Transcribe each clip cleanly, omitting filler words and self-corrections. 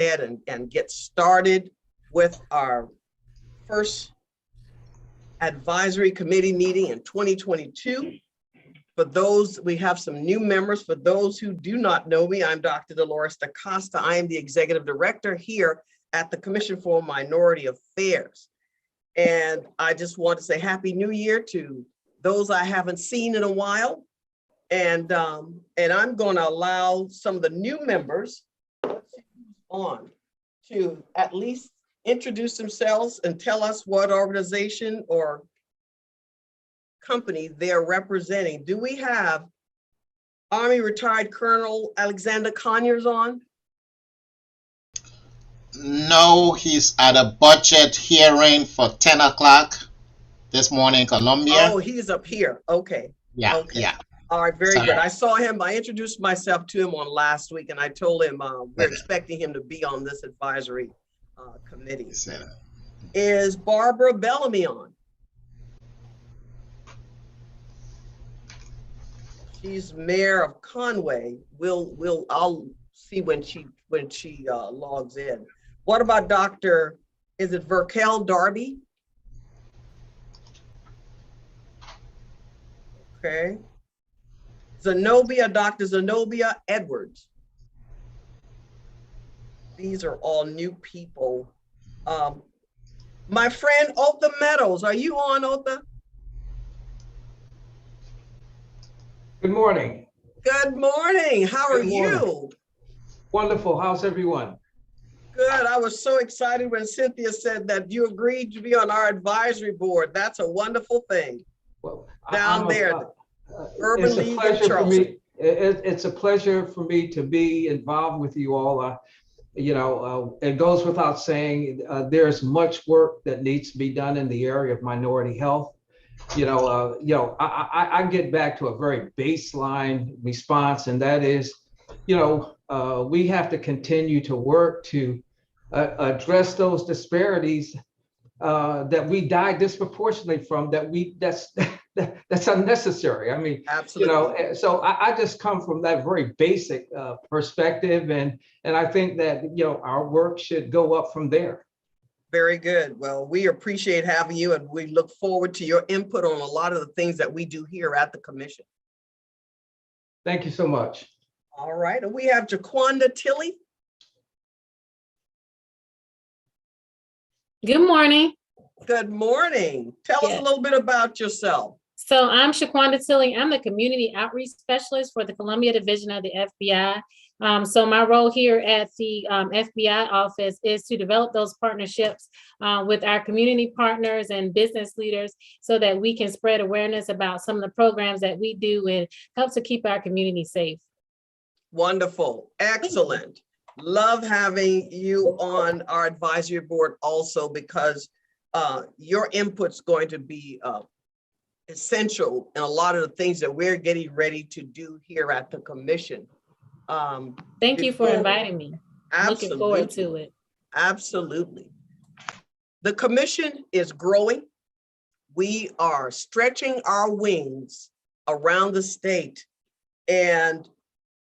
ahead and get started with our first advisory committee meeting in 2022. For those, we have some new members. For those who do not know me, I'm Dr. Dolores DaCosta. I am the executive director here at the Commission for Minority Affairs. And I just want to say Happy New Year to those I haven't seen in a while. And I'm going to allow some of the new members on to at least introduce themselves and tell us what organization or company they're representing. Do we have Army retired Colonel Alexander Conyers on? No, he's at a budget hearing for 10 o'clock this morning in Columbia. Oh, he's up here. Okay. Yeah, okay. yeah. All right, very good. I saw him. I introduced myself to him on last week, and I told him we're expecting him to be on this advisory committee. Is Barbara Bellamy on? She's mayor of Conway. I'll see when she logs in. What about Dr. Is it Verkel Darby? Okay. Dr. Zenobia Edwards. These are all new people. My friend Otha Meadows, are you on, Otha? Good morning. Good morning. How are you? Wonderful. How's everyone? Good. I was so excited when Cynthia said that you agreed to be on our advisory board. That's a wonderful thing. Well, Down there. Urban League of Charleston. It's a pleasure for me to be involved with you all. It goes without saying, there's much work that needs to be done in the area of minority health. I get back to a very baseline response, and that is, we have to continue to work to address those disparities that we die disproportionately from. That's unnecessary. I mean, absolutely. So I just come from that very basic perspective, and I think that our work should go up from there. Very good. Well, we appreciate having you, and we look forward to your input on a lot of the things that we do here at the commission. Thank you so much. All right, and we have Jaquanda Tilley. Good morning. Good morning. Tell us a little bit about yourself. So I'm Shaquanda Tilley. I'm the Community Outreach Specialist for the Columbia Division of the FBI. So my role here at the FBI office is to develop those partnerships with our community partners and business leaders so that we can spread awareness about some of the programs that we do and help to keep our community safe. Wonderful. Excellent. Love having you on our advisory board also, because your input's going to be essential in a lot of the things that we're getting ready to do here at the commission. Thank you for inviting me. Absolutely. Looking forward to it. Absolutely. The commission is growing. We are stretching our wings around the state. And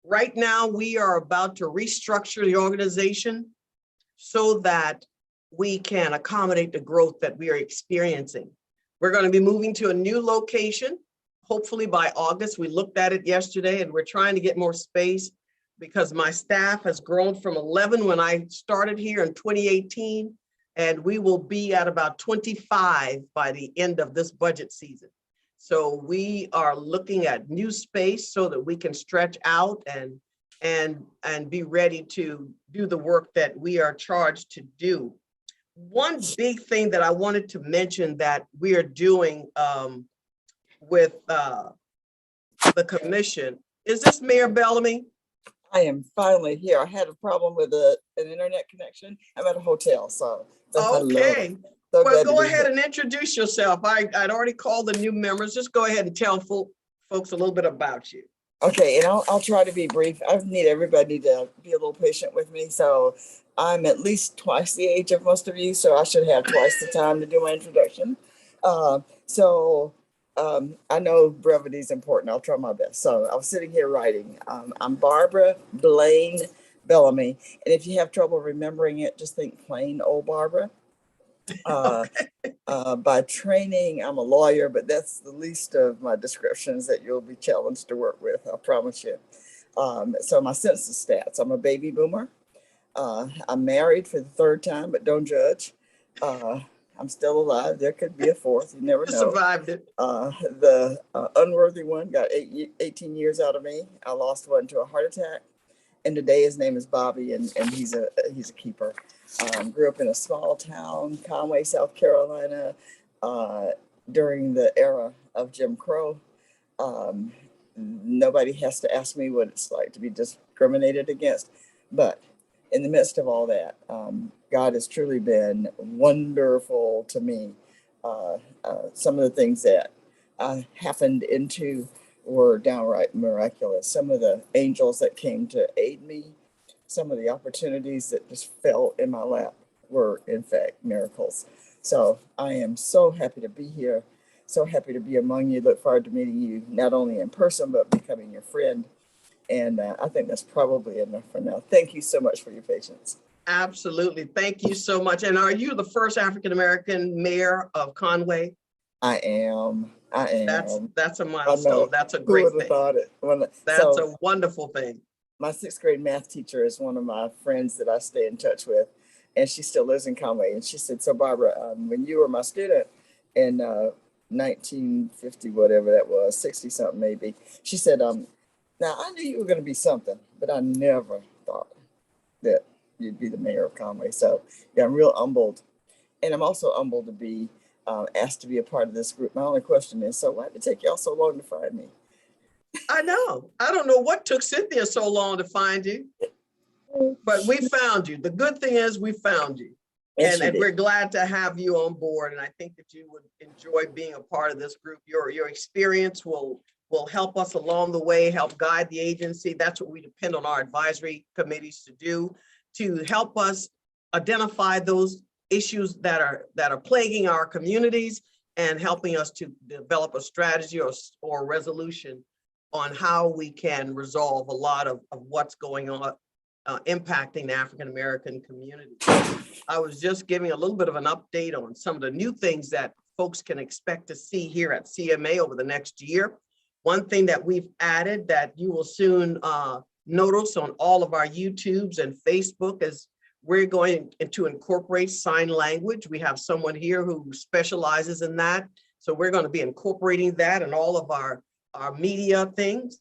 right now we are about to restructure the organization so that we can accommodate the growth that we are experiencing. We're going to be moving to a new location, hopefully by August. We looked at it yesterday, and we're trying to get more space because my staff has grown from 11 when I started here in 2018, and we will be at about 25 by the end of this budget season. So we are looking at new space so that we can stretch out and be ready to do the work that we are charged to do. One big thing that I wanted to mention that we are doing with the commission, is this Mayor Bellamy? I am finally here. I had a problem with an internet connection. I'm at a hotel, so. Okay. So well, go ahead and introduce yourself. I'd already called the new members. Just go ahead and tell folks a little bit about you. Okay, and I'll try to be brief. I need everybody to be a little patient with me. So I'm at least twice the age of most of you, so I should have twice the time to do my introduction. I know brevity is important. I'll try my best. So I was sitting here writing. I'm Barbara Blaine Bellamy. And if you have trouble remembering it, just think plain old Barbara. By training, I'm a lawyer, but that's the least of my descriptions that you'll be challenged to work with, I promise you. So my census stats, I'm a baby boomer. I'm married for the third time, but don't judge. I'm still alive. There could be a fourth. You never You know. survived it. The unworthy one got 18 years out of me. I lost one to a heart attack. And today his name is Bobby, and he's a keeper. Grew up in a small town, Conway, South Carolina, during the era of Jim Crow. Nobody has to ask me what it's like to be discriminated against. But in the midst of all that, God has truly been wonderful to me. Some of the things that happened into were downright miraculous. Some of the angels that came to aid me, some of the opportunities that just fell in my lap were in fact miracles. So I am so happy to be here, so happy to be among you. Look forward to meeting you not only in person, but becoming your friend. And I think that's probably enough for now. Thank you so much for your patience. Absolutely. Thank you so much. And are you the first African-American mayor of Conway? I am. That's a I know. milestone. That's a Who great would have thing. thought it? That's a wonderful thing. My 6th grade math teacher is one of my friends that I stay in touch with, and she still lives in Conway. And she said, "So Barbara, when you were my student in 1950, whatever that was, 60 something maybe," she said, "Now I knew you were going to be something, but I never thought that you'd be the mayor of Conway." So yeah, I'm real humbled, and I'm also humbled to be asked to be a part of this group. My only question is, so why did it take y'all so long to find me? I know. I don't know what took Cynthia so long to find you, but we found you. The good thing is we found you. Yes, And we're glad to have you on board. And I think that you would enjoy being a part of this group. Your experience will help us along the way, help guide the agency. That's what we depend on our advisory committees to do, to help us identify those issues that are plaguing our communities and helping us to develop a strategy or resolution on how we can resolve a lot of what's going on impacting the African-American community. I was just giving a little bit of an update on some of the new things that folks can expect to see here at CMA over the next year. One thing that we've added that you will soon notice on all of our YouTubes and Facebook is we're going to incorporate sign language. We have someone here who specializes in that. So we're going to be incorporating that in all of our media things.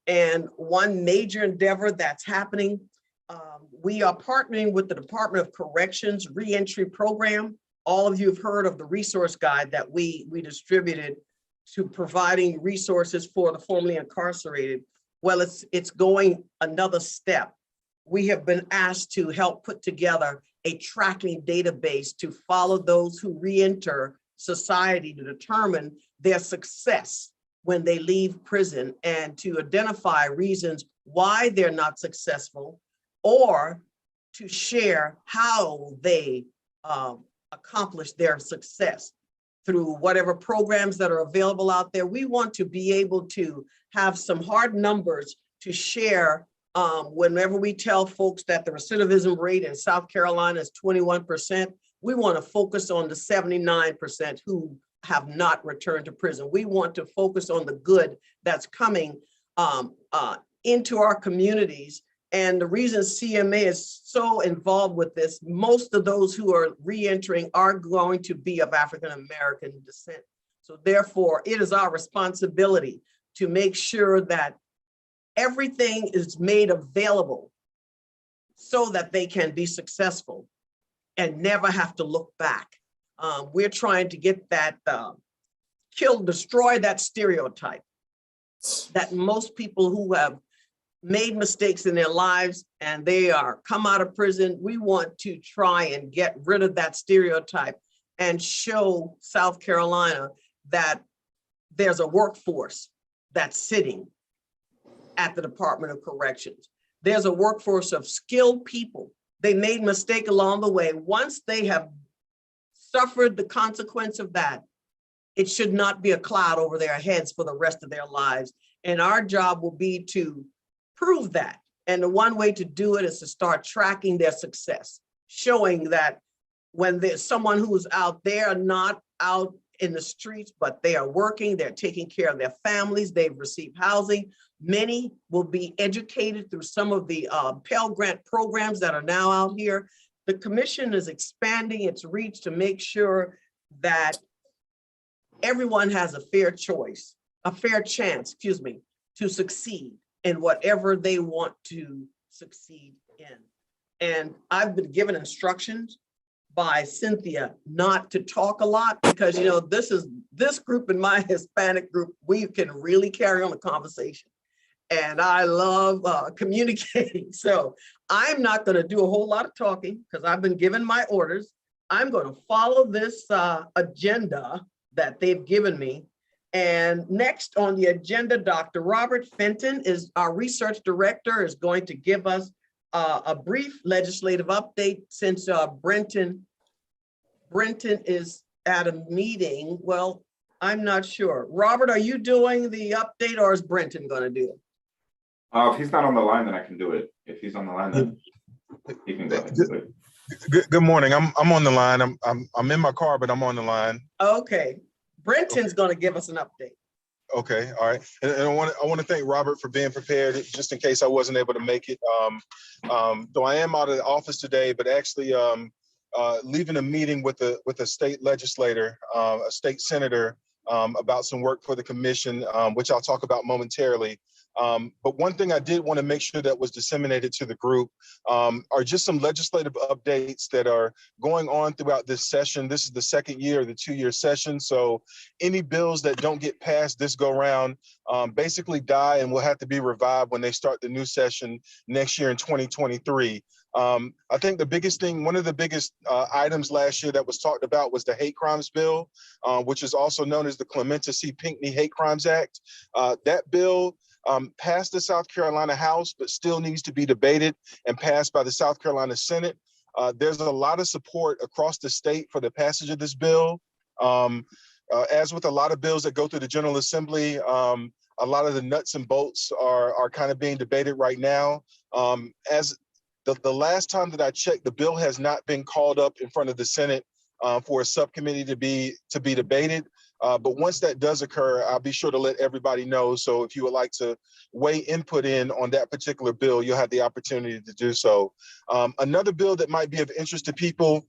And one major endeavor that's happening, we are partnering with the Department of Corrections Reentry Program. All of you have heard of the resource guide that we distributed to providing resources for the formerly incarcerated. Well, it's going another step. We have been asked to help put together a tracking database to follow those who reenter society to determine their success when they leave prison and to identify reasons why they're not successful or to share how they accomplish their success through whatever programs that are available out there. We want to be able to have some hard numbers to share whenever we tell folks that the recidivism rate in South Carolina is 21%, we want to focus on the 79% who have not returned to prison. We want to focus on the good that's coming into our communities. And the reason CMA is so involved with this, most of those who are reentering are going to be of African-American descent. So therefore, it is our responsibility to make sure that everything is made available so that they can be successful and never have to look back. We're trying to get that, destroy that stereotype that most people who have made mistakes in their lives and they are come out of prison, we want to try and get rid of that stereotype and show South Carolina that there's a workforce that's sitting at the Department of Corrections. There's a workforce of skilled people. They made mistake along the way. Once they have suffered the consequence of that, it should not be a cloud over their heads for the rest of their lives. And our job will be to prove that And the one way to do it is to start tracking their success, showing that when there's someone who's out there, not out in the streets, but they are working, they're taking care of their families, they've received housing. Many will be educated through some of the Pell Grant programs that are now out here. The commission is expanding its reach to make sure that everyone has a fair choice, a fair chance, excuse me, to succeed in whatever they want to succeed in. And I've been given instructions by Cynthia not to talk a lot because, you know, this group and my Hispanic group, we can really carry on a conversation. And I love communicating. So I'm not going to do a whole lot of talking because I've been given my orders. I'm going to follow this agenda that they've given me. And next on the agenda, Dr. Robert Fenton is our research director, is going to give us a brief legislative update since Brenton is at a meeting. Well, I'm not sure. Robert, are you doing the update or is Brenton going to do it? If he's not on the line, then I can do it. If he's on the line, then he can go ahead and do it. Good morning. I'm on the line. I'm in my car, but I'm on the line. Okay. Brenton's going to give us an update. Okay, all right. And I want to thank Robert for being prepared, just in case I wasn't able to make it. Though I am out of the office today, but actually leaving a meeting with a state legislator, a state senator, about some work for the commission, which I'll talk about momentarily. But one thing I did want to make sure that was disseminated to the group are just some legislative updates that are going on throughout this session. This is the second year of the 2-year session. So any bills that don't get passed this go round basically die and will have to be revived when they start the new session next year in 2023. I think the biggest thing, one of the biggest items last year that was talked about was the hate crimes bill, which is also known as the Clementa C. Pinckney Hate Crimes Act. That bill passed the South Carolina House, but still needs to be debated and passed by the South Carolina Senate. There's a lot of support across the state for the passage of this bill. As with a lot of bills that go through the General Assembly, a lot of the nuts and bolts are kind of being debated right now. As the last time that I checked, the bill has not been called up in front of the Senate for a subcommittee to be debated. But once that does occur, I'll be sure to let everybody know. So if you would like to weigh input in on that particular bill, you'll have the opportunity to do so. Another bill that might be of interest to people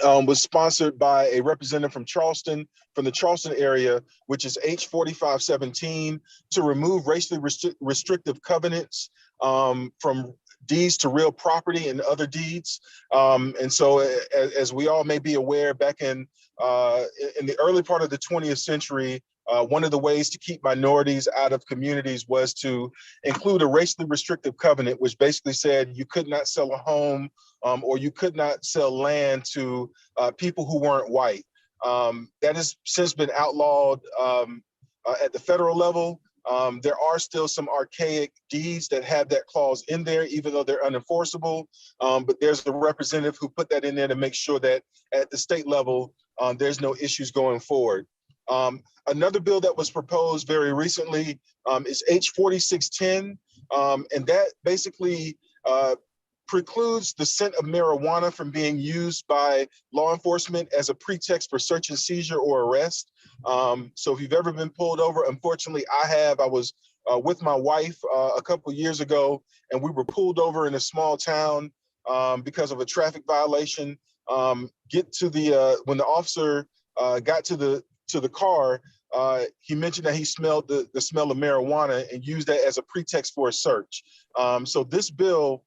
was sponsored by a representative from Charleston, from the Charleston area, which is H 4517, to remove racially restrictive covenants from deeds to real property and other deeds. And so as we all may be aware, back in the early part of the 20th century, one of the ways to keep minorities out of communities was to include a racially restrictive covenant, which basically said you could not sell a home or you could not sell land to people who weren't white. That has since been outlawed at the federal level. There are still some archaic deeds that have that clause in there, even though they're unenforceable. But there's a representative who put that in there to make sure that at the state level, there's no issues going forward. Another bill that was proposed very recently is H 4610, and that basically precludes the scent of marijuana from being used by law enforcement as a pretext for search and seizure or arrest. So if you've ever been pulled over, unfortunately I have. I was with my wife a couple years ago, and we were pulled over in a small town because of a traffic violation. Get to the when the officer got to the car, he mentioned that he smelled the smell of marijuana and used that as a pretext for a search. So this bill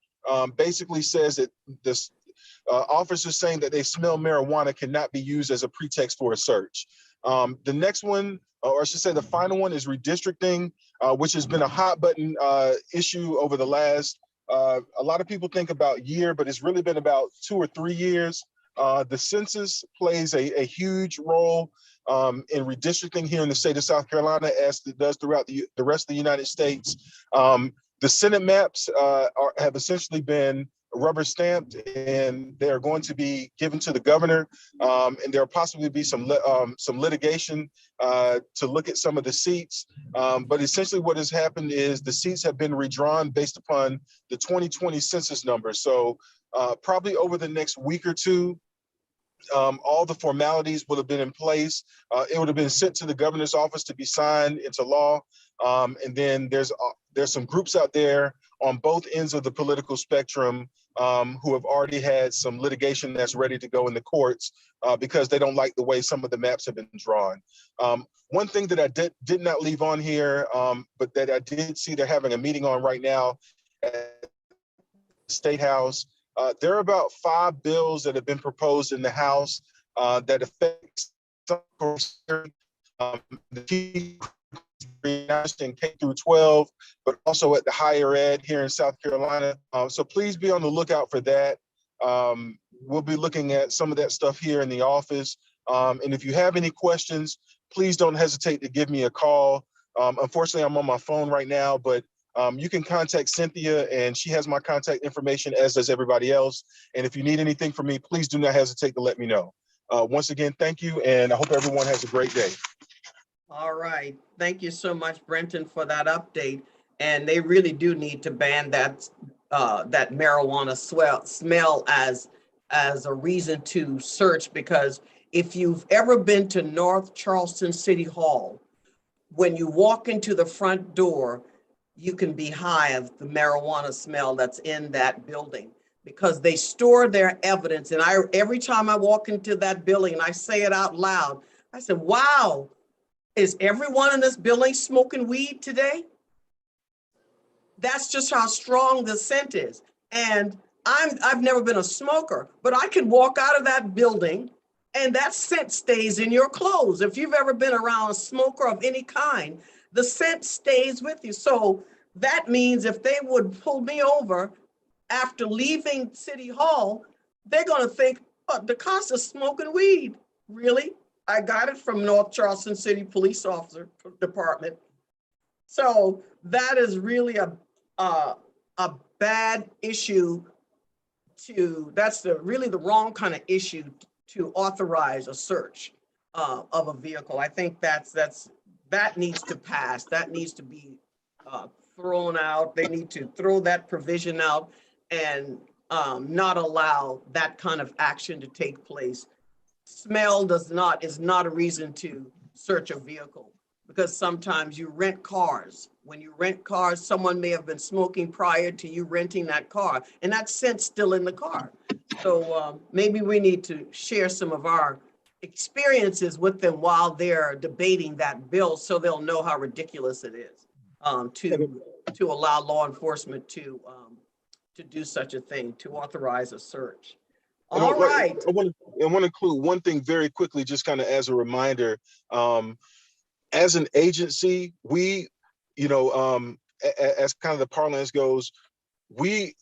basically says that this officers saying that they smell marijuana cannot be used as a pretext for a search. The next one, or I should say the final one, is redistricting, which has been a hot button issue over the last, a lot of people think about year, but it's really been about 2 or 3 years. The census plays a huge role in redistricting here in the state of South Carolina, as it does throughout the rest of the United States. The Senate maps have essentially been rubber stamped, and they are going to be given to the governor. And there'll possibly be some litigation to look at some of the seats. But essentially what has happened is the seats have been redrawn based upon the 2020 census numbers. So probably over the next week or two, all the formalities would have been in place. It would have been sent to the governor's office to be signed into law. And then there's some groups out there on both ends of the political spectrum who have already had some litigation that's ready to go in the courts because they don't like the way some of the maps have been drawn. One thing that I did not leave on here, but that I did see they're having a meeting on right now at the State House. There are about 5 bills that have been proposed in the House that affect the in K through 12, but also at the higher ed here in South Carolina. So please be on the lookout for that. We'll be looking at some of that stuff here in the office. And if you have any questions, please don't hesitate to give me a call. Unfortunately, I'm on my phone right now, but you can contact Cynthia, and she has my contact information, as does everybody else. And if you need anything from me, please do not hesitate to let me know. Once again, thank you, and I hope everyone has a great day. All right. Thank you so much, Brenton, for that update. And they really do need to ban that that marijuana smell as a reason to search, because if you've ever been to North Charleston City Hall, when you walk into the front door, you can be high of the marijuana smell that's in that building, because they store their evidence. And every time I walk into that building and I say it out loud, I said, wow, is everyone in this building smoking weed today? That's just how strong the scent is. And I've never been a smoker, but I can walk out of that building and that scent stays in your clothes. If you've ever been around a smoker of any kind, the scent stays with you. So that means if they would pull me over after leaving City Hall, they're gonna think, oh, DaCosta's smoking weed. Really? I got it from North Charleston City Police Officer Department. So that is really a bad issue that's really the wrong kind of issue to authorize a search of a vehicle. I think that needs to pass. That needs to be thrown out. They need to throw that provision out and not allow that kind of action to take place. Smell is not a reason to search a vehicle, because sometimes you rent cars. When you rent cars, someone may have been smoking prior to you renting that car, and that scent's still in the car. So maybe we need to share some of our experiences with them while they're debating that bill, so they'll know how ridiculous it is to allow law enforcement to do such a thing, to authorize a search. All right. I want to include one thing very quickly, just kind of as a reminder. As an agency, we, as kind of the parlance goes, we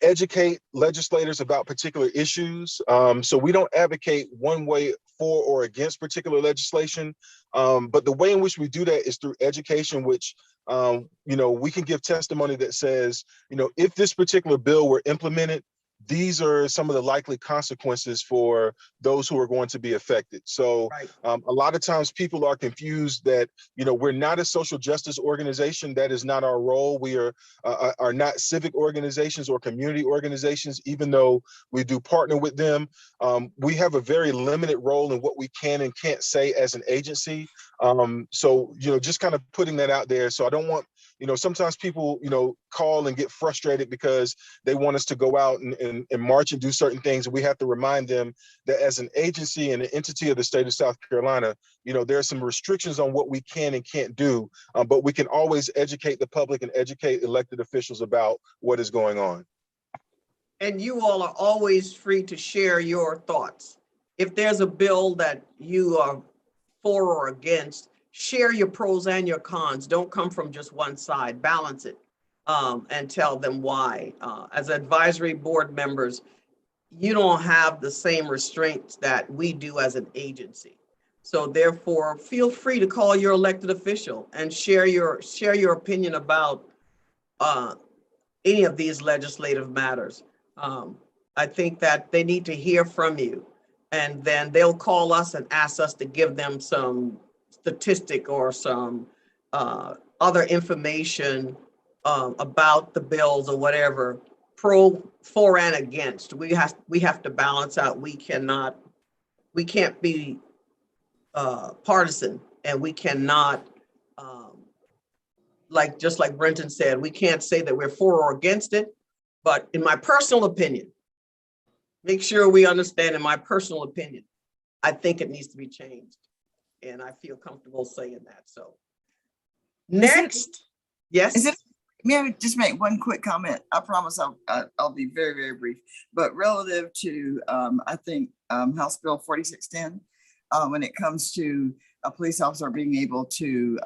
educate legislators about particular issues. So we don't advocate one way for or against particular legislation. But the way in which we do that is through education, which, we can give testimony that says, if this particular bill were implemented, these are some of the likely consequences for those who are going to be affected. So Right. A lot of times people are confused that, we're not a social justice organization. That is not our role. We are not civic organizations or community organizations, even though we do partner with them. We have a very limited role in what we can and can't say as an agency. So, just kind of putting that out there. So I don't want, sometimes people, call and get frustrated because they want us to go out and march and do certain things. And we have to remind them that as an agency and an entity of the state of South Carolina, there are some restrictions on what we can and can't do, but we can always educate the public and educate elected officials about what is going on. And you all are always free to share your thoughts. If there's a bill that you are for or against, share your pros and your cons. Don't come from just one side, balance it, and tell them why. As advisory board members, you don't have the same restraints that we do as an agency. So therefore, feel free to call your elected official and share your opinion about any of these legislative matters. I think that they need to hear from you, and then they'll call us and ask us to give them some statistic or some other information about the bills or whatever, for and against. We have to balance out. We can't be partisan, and we cannot, just like Brenton said, we can't say that we're for or against it. But in my personal opinion, make sure we understand, in my personal opinion, I think it needs to be changed. And I feel comfortable saying that. So next, yes. May I just make one quick comment? I promise I'll be very, very brief. But relative to, I think, House Bill 4610, when it comes to a police officer being able to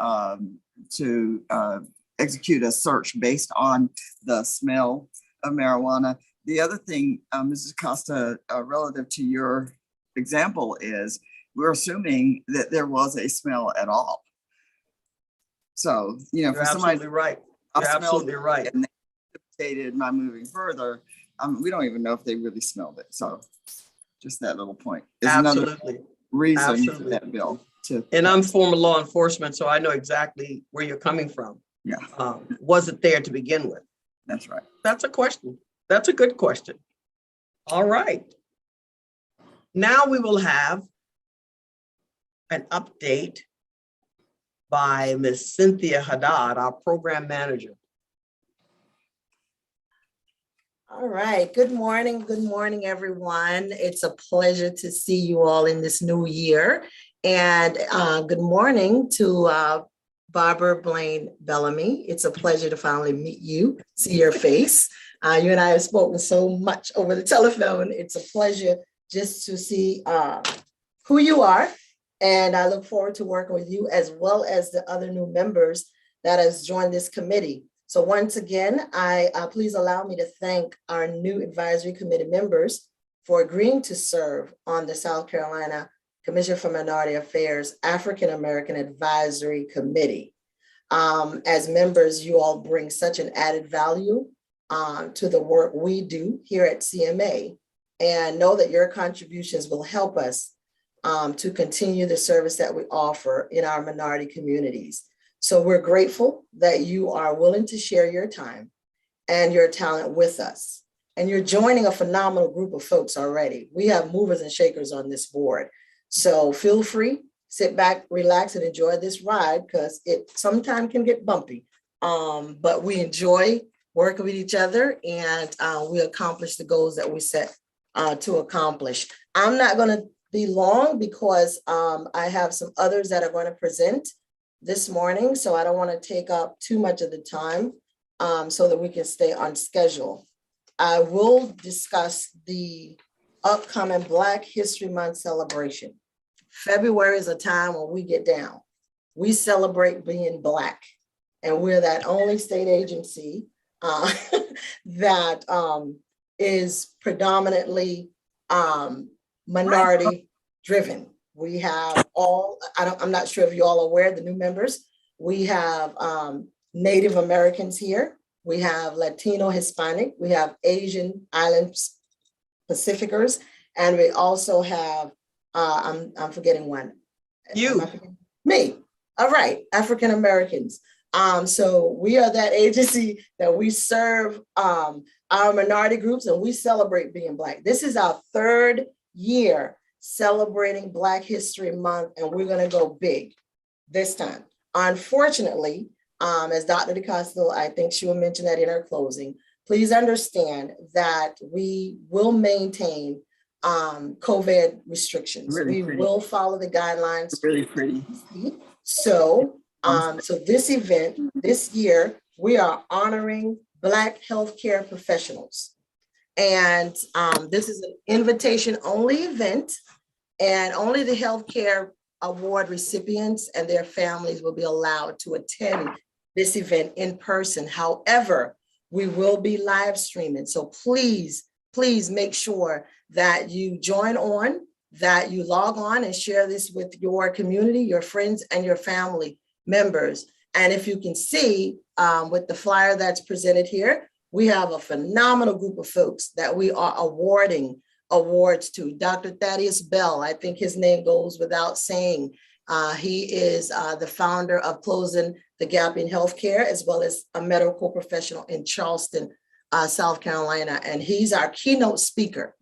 execute a search based on the smell of marijuana. The other thing, Mrs. Costa, relative to your example, is we're assuming that there was a smell at all. So, You're for somebody, absolutely right. You're absolutely right. And they stated by moving further, we don't even know if they really smelled it. So, just that little point is another Absolutely. reason for Absolutely. that bill. And I'm former law enforcement, so I know exactly where you're coming from. Yeah, Was it there to begin with? that's right. That's a question. That's a good question. All right. Now we will have an update by Ms. Cynthia Haddad, our program manager. All right. Good morning, everyone. It's a pleasure to see you all in this new year. And good morning to Barbara Blaine Bellamy. It's a pleasure to finally meet you, see your face. You and I have spoken so much over the telephone. It's a pleasure just to see who you are. And I look forward to working with you as well as the other new members that has joined this committee. So once again, please allow me to thank our new advisory committee members for agreeing to serve on the South Carolina Commission for Minority Affairs African American Advisory Committee. As members, you all bring such an added value to the work we do here at CMA, and know that your contributions will help us to continue the service that we offer in our minority communities. So we're grateful that you are willing to share your time and your talent with us. And you're joining a phenomenal group of folks already. We have movers and shakers on this board. So feel free, sit back, relax, and enjoy this ride, because it sometimes can get bumpy. But we enjoy working with each other, and we accomplish the goals that we set to accomplish. I'm not going to be long because I have some others that are going to present this morning, so I don't want to take up too much of the time so that we can stay on schedule. I will discuss the upcoming Black History Month celebration. February is a time when we get down. We celebrate being Black, and we're that only state agency that is predominantly minority driven. We have I'm not sure if you all are aware, the new members, we have Native Americans here. We have Latino, Hispanic, we have Asian Islands Pacificers, and we also have, I'm forgetting one. Me. All right, African Americans. So we are that agency that we serve our minority groups, and we celebrate being Black. This is our third year celebrating Black History Month, and we're going to go big this time. Unfortunately, as Dr. DeCosto, I think she will mention that in her closing, please understand that we will maintain COVID restrictions. Really we pretty. will follow the guidelines. Really pretty. So this event, this year, we are honoring Black healthcare professionals. And this is an invitation-only event, and only the healthcare award recipients and their families will be allowed to attend this event in person. However, we will be live streaming. So please make sure that you join on, that you log on and share this with your community, your friends, and your family members. And if you can see with the flyer that's presented here, we have a phenomenal group of folks that we are awarding awards to. Dr. Thaddeus Bell, I think his name goes without saying. He is the founder of Closing the Gap in Healthcare, as well as a medical professional in Charleston, South Carolina, and he's our keynote speaker.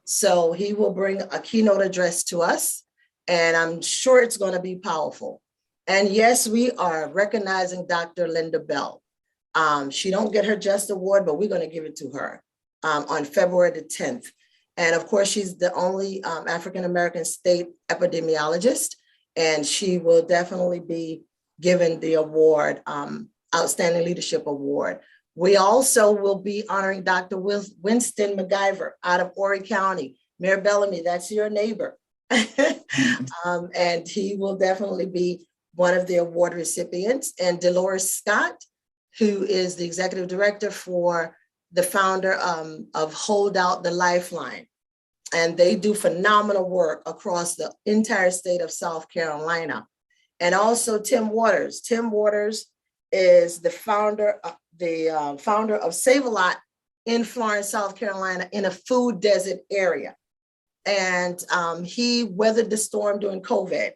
So he will bring a keynote address to us, and I'm sure it's going to be powerful. And yes, we are recognizing Dr. Linda Bell. She don't get her Just Award, but we're going to give it to her on February the 10th. And of course, she's the only African-American state epidemiologist, and she will definitely be given the award, Outstanding Leadership Award. We also will be honoring Dr. Winston McGiver out of Horry County. Mayor Bellamy, that's your neighbor. And he will definitely be one of the award recipients. And Dolores Scott, who is the executive director for the founder of Hold Out the Lifeline. And they do phenomenal work across the entire state of South Carolina. And also Tim Waters. Tim Waters is the founder of Save a Lot in Florence, South Carolina, in a food desert area. And he weathered the storm during COVID,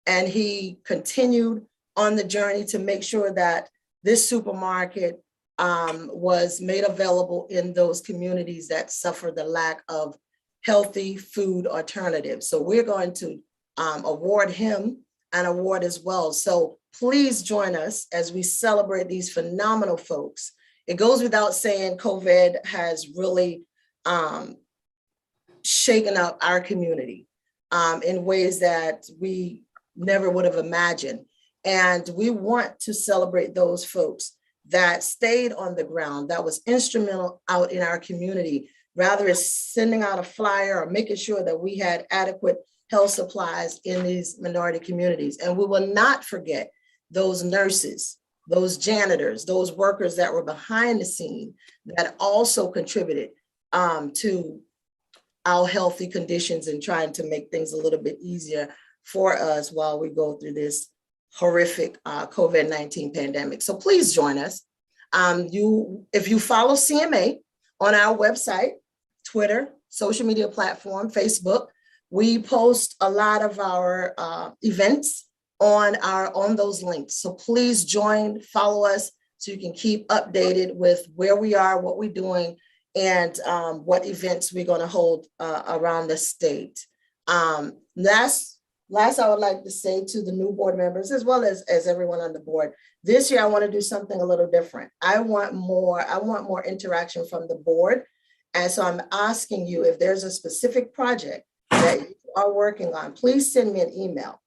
and he continued on the journey to make sure that this supermarket was made available in those communities that suffer the lack of healthy food alternatives. So we're going to award him an award as well. So please join us as we celebrate these phenomenal folks. It goes without saying, COVID has really shaken up our community in ways that we never would have imagined. And we want to celebrate those folks that stayed on the ground, that was instrumental out in our community, rather as sending out a flyer or making sure that we had adequate health supplies in these minority communities. And we will not forget those nurses, those janitors, those workers that were behind the scene that also contributed to our healthy conditions and trying to make things a little bit easier for us while we go through this horrific COVID-19 pandemic. So please join us. If you follow CMA on our website, Twitter, social media platform, Facebook, we post a lot of our events on those links. So please join, follow us so you can keep updated with where we are, what we're doing, and what events we're going to hold around the state. Last, I would like to say to the new board members, as well as everyone on the board, this year I want to do something a little different. I want more interaction from the board. And so I'm asking you, if there's a specific project that you are working on, please send me an email.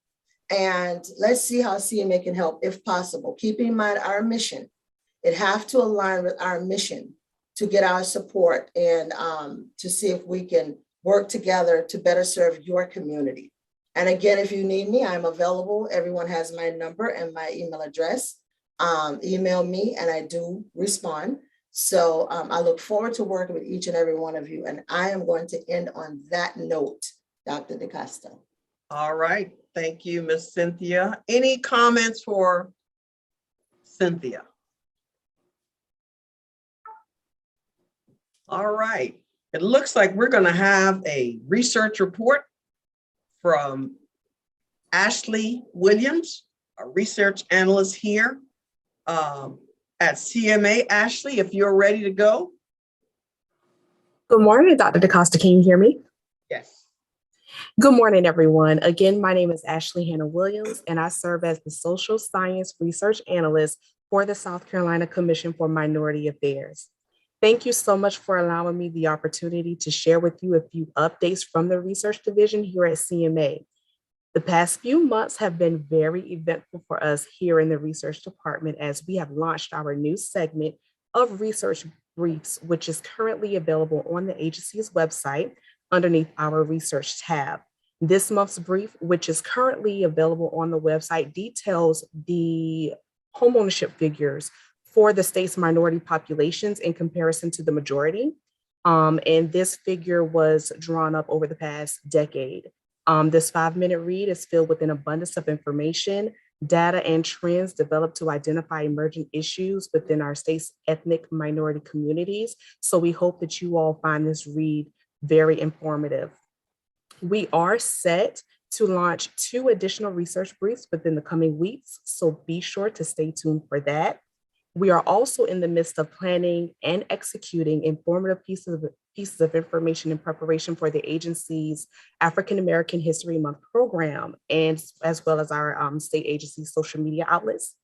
And let's see how CMA can help if possible. Keeping in mind our mission, it has to align with our mission to get our support and to see if we can work together to better serve your community. And again, if you need me, I'm available. Everyone has my number and my email address. Email me and I do respond. So I look forward to working with each and every one of you. And I am going to end on that note, Dr. DaCosta. All right. Thank you, Ms. Cynthia. Any comments for Cynthia? All right. It looks like we're going to have a research report from Ashley Williams, a research analyst here at CMA. Ashley, if you're ready to go. Good morning, Dr. DaCosta. Can you hear me? Yes. Good morning, everyone. Again, my name is Ashley Hannah Williams, and I serve as the Social Science Research Analyst for the South Carolina Commission for Minority Affairs. Thank you so much for allowing me the opportunity to share with you a few updates from the research division here at CMA. The past few months have been very eventful for us here in the research department as we have launched our new segment of Research Briefs, which is currently available on the agency's website underneath our research tab. This month's brief, which is currently available on the website, details the homeownership figures for the state's minority populations in comparison to the majority. And this figure was drawn up over the past decade. This 5-minute read is filled with an abundance of information data and trends developed to identify emerging issues within our state's ethnic minority communities. So we hope that you all find this read very informative. We are set to launch 2 additional research briefs within the coming weeks, so be sure to stay tuned for that. We are also in the midst of planning and executing informative pieces of information in preparation for the agency's African American History Month program, and as well as our state agency social media outlets.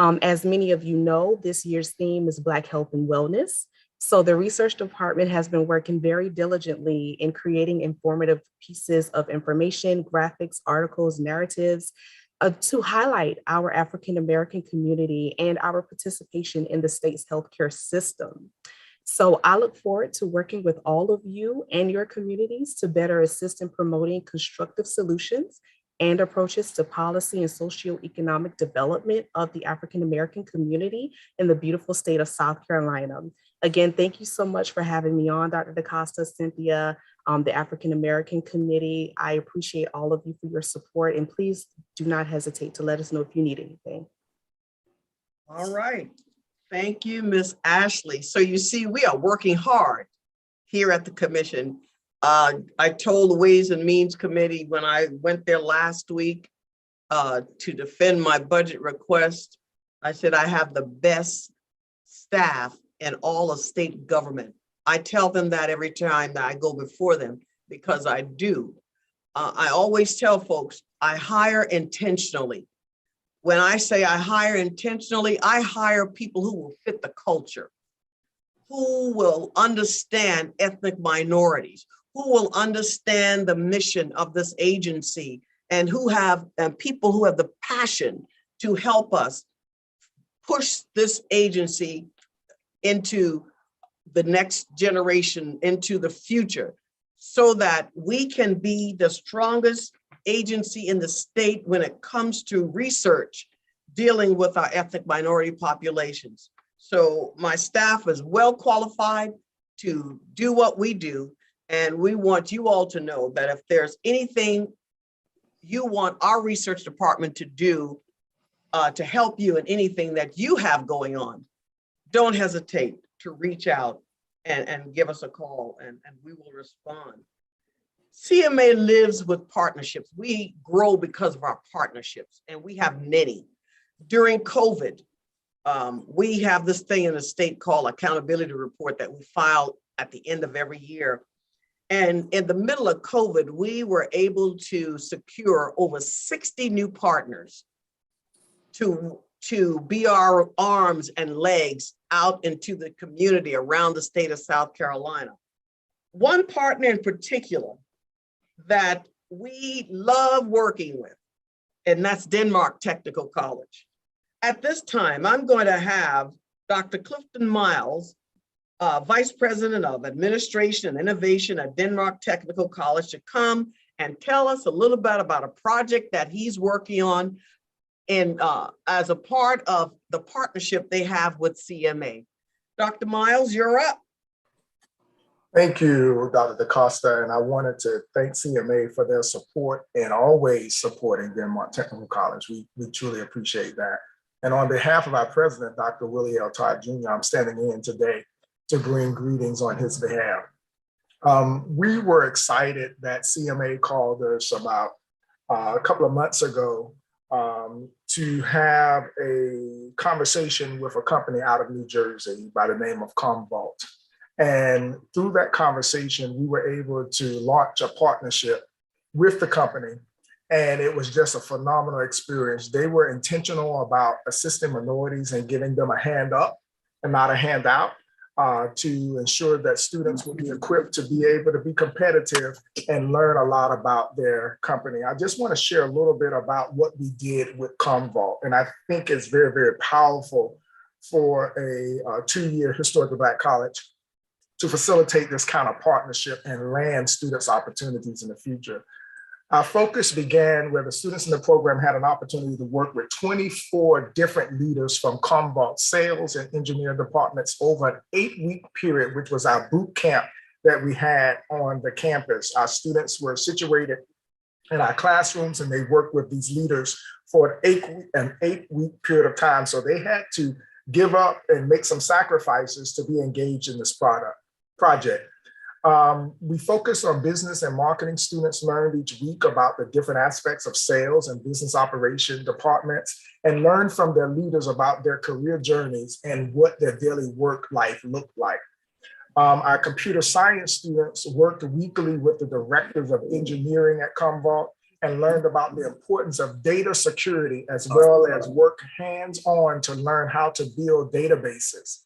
As many of you know, this year's theme is Black Health and Wellness. So the research department has been working very diligently in creating informative pieces of information, graphics, articles, narratives, to highlight our African American community and our participation in the state's healthcare system. So I look forward to working with all of you and your communities to better assist in promoting constructive solutions and approaches to policy and socioeconomic development of the African American community in the beautiful state of South Carolina. Again, thank you so much for having me on, Dr. DaCosta, Cynthia, the African American Committee. I appreciate all of you for your support, and please do not hesitate to let us know if you need anything. All right. Thank you, Ms. Ashley. So you see, we are working hard here at the commission. I told the Ways and Means Committee when I went there last week to defend my budget request, I said I have the best staff in all of state government. I tell them that every time that I go before them, because I do. I always tell folks, I hire intentionally. When I say I hire intentionally, I hire people who will fit the culture, who will understand ethnic minorities, who will understand the mission of this agency, and people who have the passion to help us push this agency into the next generation, into the future, so that we can be the strongest agency in the state when it comes to research dealing with our ethnic minority populations. So my staff is well qualified to do what we do. And we want you all to know that if there's anything you want our research department to do to help you in anything that you have going on, don't hesitate to reach out and give us a call, and we will respond. CMA lives with partnerships. We grow because of our partnerships, and we have many. During COVID, we have this thing in the state called accountability report that we file at the end of every year. And in the middle of COVID, we were able to secure over 60 new partners to be our arms and legs out into the community around the state of South Carolina. One partner in particular that we love working with, and that's Denmark Technical College. At this time, I'm going to have Dr. Clifton Miles, Vice President of Administration and Innovation at Denmark Technical College, to come and tell us a little bit about a project that he's working on as a part of the partnership they have with CMA. Dr. Miles, you're up. Thank you, Dr. DaCosta, and I wanted to thank CMA for their support and always supporting Denmark Technical College. We truly appreciate that. And on behalf of our president, Dr. Willie L. Todd Jr., I'm standing in today to bring greetings on his behalf. We were excited that CMA called us about a couple of months ago to have a conversation with a company out of New Jersey by the name of Commvault. And through that conversation, we were able to launch a partnership with the company. And it was just a phenomenal experience. They were intentional about assisting minorities and giving them a hand up and not a handout to ensure that students would be equipped to be able to be competitive and learn a lot about their company. I just want to share a little bit about what we did with Commvault. And I think it's very, very powerful for a two-year historically Black college to facilitate this kind of partnership and land students opportunities in the future. Our focus began where the students in the program had an opportunity to work with 24 different leaders from Commvault sales and engineering departments over an 8-week period, which was our boot camp that we had on the campus. Our students were situated in our classrooms and they worked with these leaders for an 8-week period of time. So they had to give up and make some sacrifices to be engaged in this project. We focus on business and marketing. Students learned each week about the different aspects of sales and business operation departments and learn from their leaders about their career journeys and what their daily work life looked like. Our computer science students worked weekly with the directors of engineering at Commvault and learned about the importance of data security, as well as work hands-on to learn how to build databases.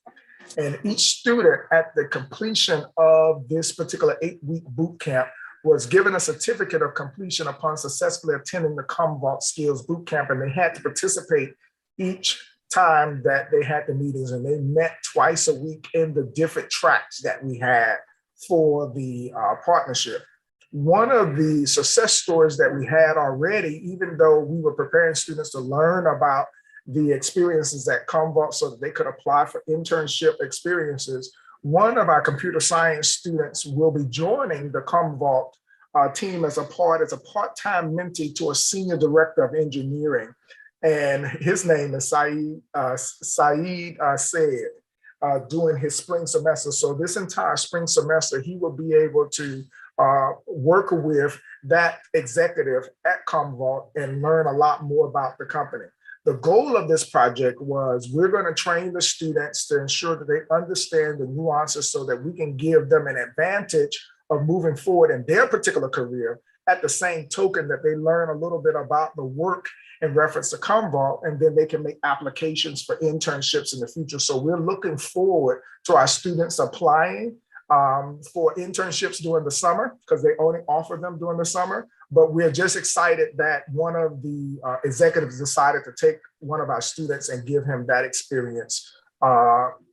And each student at the completion of this particular 8-week boot camp was given a certificate of completion upon successfully attending the Commvault Skills Boot Camp, and they had to participate each time that they had the meetings, and they met twice a week in the different tracks that we had for the partnership. One of the success stories that we had already, even though we were preparing students to learn about the experiences at Commvault so that they could apply for internship experiences, one of our computer science students will be joining the Commvault team as a part-time mentee to a senior director of engineering. And his name is Saeed Said, doing his spring semester. So this entire spring semester, he will be able to work with that executive at Commvault and learn a lot more about the company. The goal of this project was we're going to train the students to ensure that they understand the nuances so that we can give them an advantage of moving forward in their particular career, at the same token that they learn a little bit about the work in reference to Commvault, and then they can make applications for internships in the future. So we're looking forward to our students applying for internships during the summer, because they only offer them during the summer. But we're just excited that one of the executives decided to take one of our students and give him that experience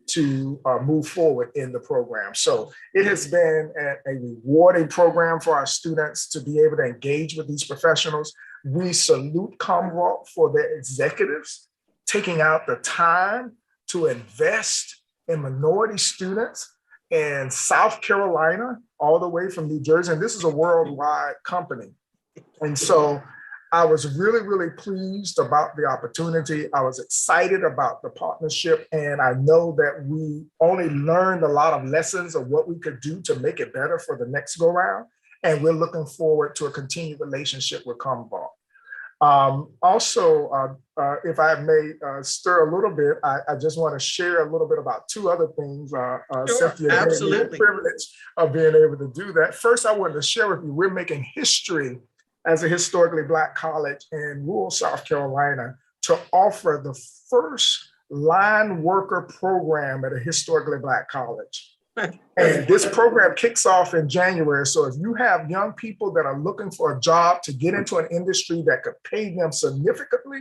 to move forward in the program. So it has been a rewarding program for our students to be able to engage with these professionals. We salute Commvault for their executives taking out the time to invest in minority students in South Carolina, all the way from New Jersey. And this is a worldwide company. And so I was really, really pleased about the opportunity. I was excited about the partnership. And I know that we only learned a lot of lessons of what we could do to make it better for the next go round. And we're looking forward to a continued relationship with Commvault. Also, if I may stir a little bit, I just want to share a little bit about two other things. Sure, Cynthia, absolutely. the privilege of being able to do that. First, I wanted to share with you, we're making history as a historically Black college in rural South Carolina to offer the first line worker program at a historically Black college. And this program kicks off in January. So if you have young people that are looking for a job to get into an industry that could pay them significantly,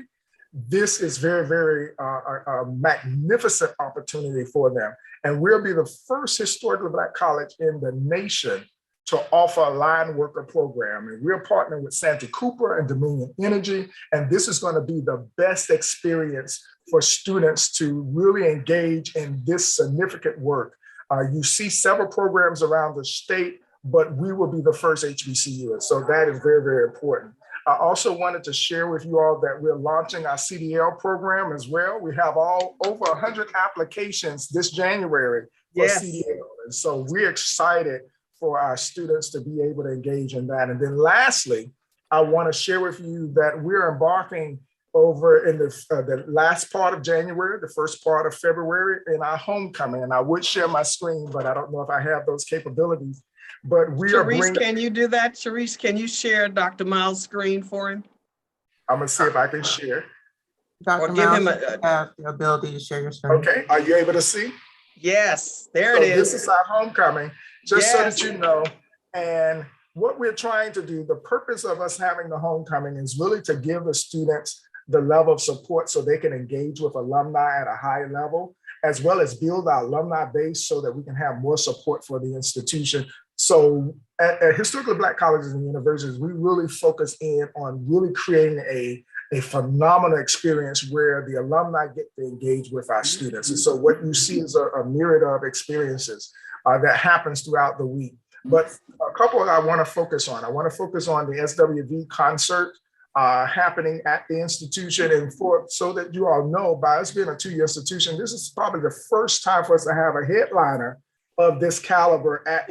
this is very, very a magnificent opportunity for them. And we'll be the first historically Black college in the nation to offer a line worker program. And we're partnering with Santee Cooper and Dominion Energy. And this is going to be the best experience for students to really engage in this significant work. You see several programs around the state, but we will be the first HBCU. And so that is very, very important. I also wanted to share with you all that we're launching our CDL program as well. We have over 100 applications this January for CDL. And so we're excited for our students to be able to engage in that. And then lastly, I want to share with you that we're embarking over in the last part of January, the first part of February, in our homecoming. And I would share my screen, but I don't know if I have those capabilities. But we are bringing— can you do that? Sharice, can you share Dr. Miles' screen for him? I'm gonna see if I can share. Or Dr. give Miles, him you have the ability to share your screen. Okay, are you able to see? Yes, there So it is. this is our homecoming, just so Yes. that you know. And what we're trying to do, the purpose of us having the homecoming is really to give the students the level of support so they can engage with alumni at a high level, as well as build our alumni base so that we can have more support for the institution. So at historically Black colleges and universities, we really focus in on really creating a phenomenal experience where the alumni get to engage with our students. And so what you see is a myriad of experiences that happens throughout the week. But a couple I want to focus on. I want to focus on the SWV concert happening at the institution. And so that you all know, by us being a 2-year institution, this is probably the first time for us to have a headliner of this caliber at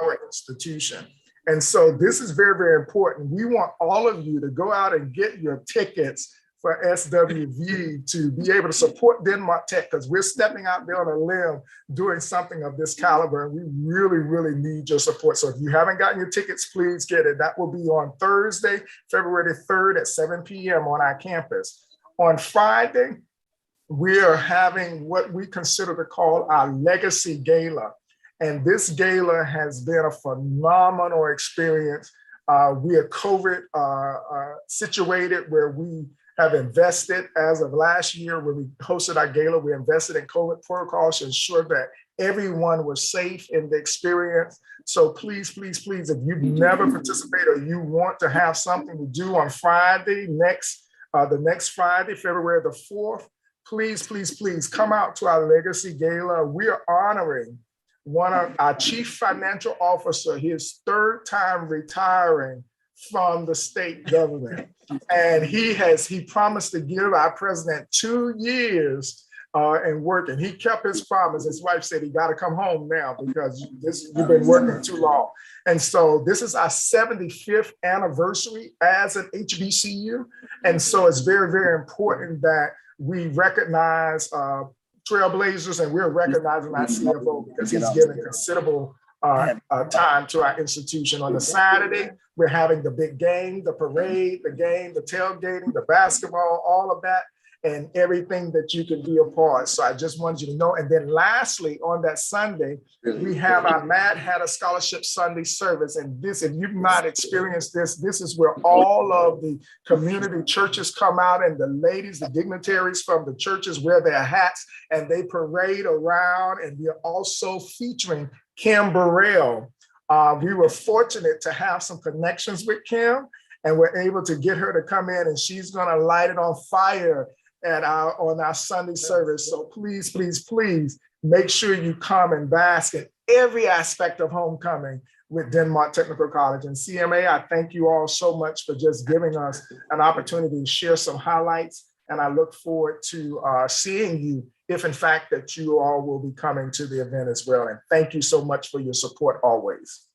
our institution. And so this is very, very important. We want all of you to go out and get your tickets for SWV to be able to support Denmark Tech, because we're stepping out there on a limb doing something of this caliber. And we really, really need your support. So if you haven't gotten your tickets, please get it. That will be on Thursday, February 3rd at 7 p.m. on our campus. On Friday, we are having what we consider to call our Legacy Gala. And this gala has been a phenomenal experience. We are COVID situated, where we have invested as of last year when we hosted our gala. We invested in COVID protocols to ensure that everyone was safe in the experience. So please, please, please, if you've never participated or you want to have something to do on Friday, the next Friday, February the 4th, please, please, please come out to our Legacy Gala. We are honoring one of our chief financial officer, his 3rd time retiring from the state government. And he promised to give our president 2 years and working. He kept his promise. His wife said, he got to come home now because you've been working too long. And so this is our 75th anniversary as an HBCU. And so it's very, very important that we recognize trailblazers, and we're recognizing our CFO because he's given considerable time to our institution. On the Saturday, we're having the big game, the parade, the game, the tailgating, the basketball, all of that, and everything that you can be a part. So I just wanted you to know. And then lastly, on that Sunday, we have our Mad Hatter Scholarship Sunday service. And this, if you've not experienced this, this is where all of the community churches come out, and the ladies, the dignitaries from the churches wear their hats and they parade around. And we are also featuring Kim Burrell. We were fortunate to have some connections with Kim, and we're able to get her to come in, and she's going to light it on fire on our Sunday service. So please, please, please make sure you come and bask in every aspect of homecoming with Denmark Technical College. And CMA, I thank you all so much for just giving us an opportunity to share some highlights. And I look forward to seeing you if in fact that you all will be coming to the event as well. And thank you so much for your support always.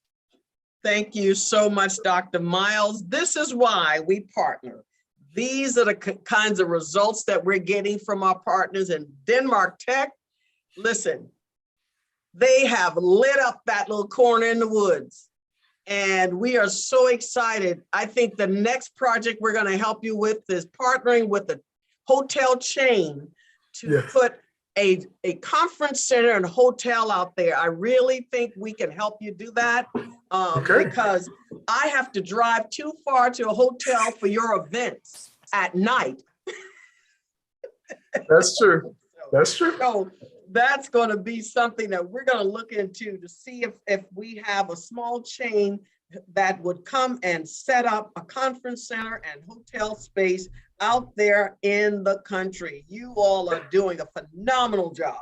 Thank you so much, Dr. Miles. This is why we partner. These are the kinds of results that we're getting from our partners in Denmark Tech. Listen, they have lit up that little corner in the woods, and we are so excited. I think the next project we're going to help you with is partnering with the hotel chain to put a conference center and hotel out there. I really think we can help you do that because I have to drive too far to a hotel for your events at night. That's true. That's true. So that's going to be something that we're going to look into to see if we have a small chain that would come and set up a conference center and hotel space out there in the country. You all are doing a phenomenal job.